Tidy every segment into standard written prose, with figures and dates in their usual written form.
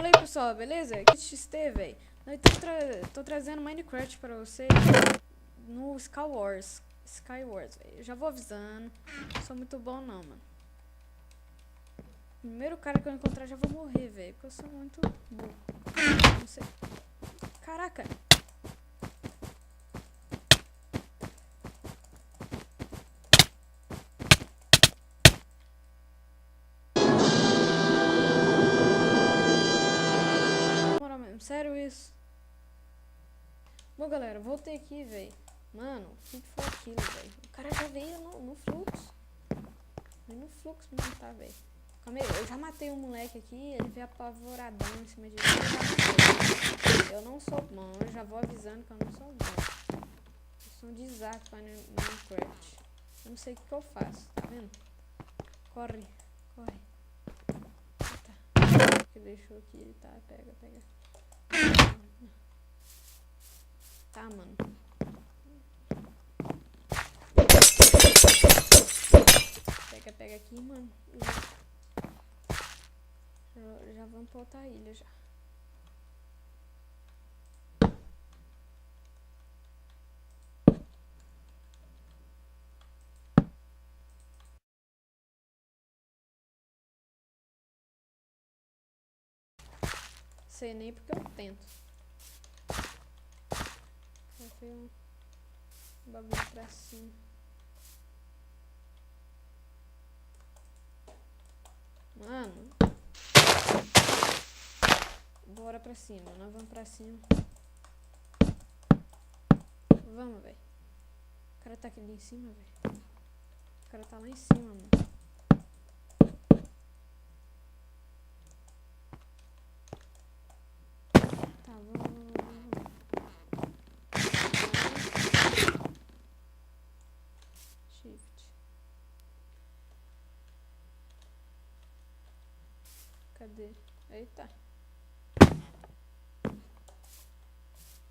Fala aí, pessoal, beleza? Aqui XT, velho. Tô trazendo Minecraft pra vocês no Skywars, velho. Eu já vou avisando. Não sou muito bom não, mano. Primeiro cara que eu encontrar já vou morrer, velho. Porque eu sou muito burro. Não sei. Caraca. Moral mesmo, sério isso? Bom, galera, voltei aqui, velho. Mano, o que foi aquilo, velho? O cara já veio no fluxo. Veio no fluxo me matar, velho. Calma aí, eu já matei um moleque aqui, ele veio apavoradão em cima de mim, eu já matei. Eu não sou bom, eu já vou avisando que eu não sou bom. Eu sou um desastre para Minecraft. Eu não sei o que eu faço, tá vendo? Corre, corre. Eita, que deixou aqui, tá, pega. Tá, mano. Pega aqui, mano. Já vamos pra outra ilha já. Sei nem porque eu tento. Coloquei um bagulho pra cima. Mano. Bora pra cima, nós vamos pra cima. Vamos, velho. O cara tá aqui em cima, velho. O cara tá lá em cima, mano. Tá, vamos. Shift. Cadê? Eita.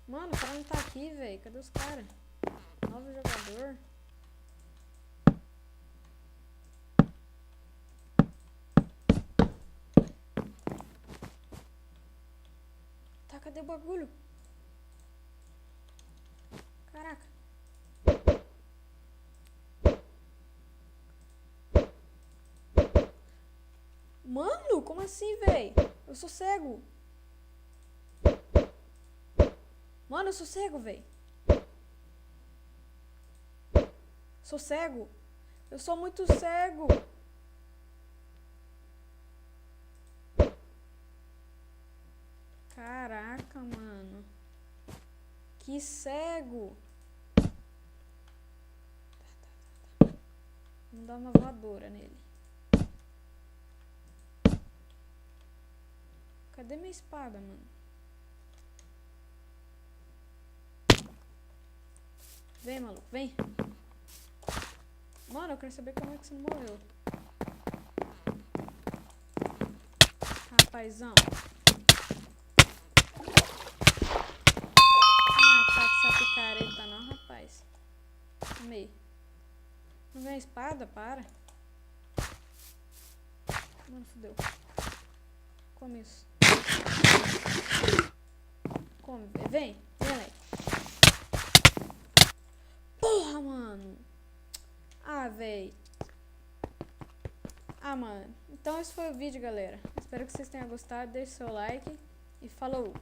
Mano, o cara não tá aqui, velho. Cadê os caras? Novo jogador. Tá, cadê o bagulho? Caraca. Mano, como assim, velho? Eu sou cego. Mano, eu sou cego, velho. Sou cego. Eu sou muito cego. Caraca, mano. Que cego. Tá. Vamos dar uma voadora nele. Cadê minha espada, mano? Vem, maluco, vem. Mano, eu quero saber como é que você não morreu. Rapazão. Não matar com essa picareta não, rapaz. Amei. Não vem a espada? Para. Mano, fodeu. Come isso. Come, vem, moleque. Porra, mano. Ah, véi. Ah, mano. Então esse foi o vídeo, galera. Espero que vocês tenham gostado. Deixe seu like e falou.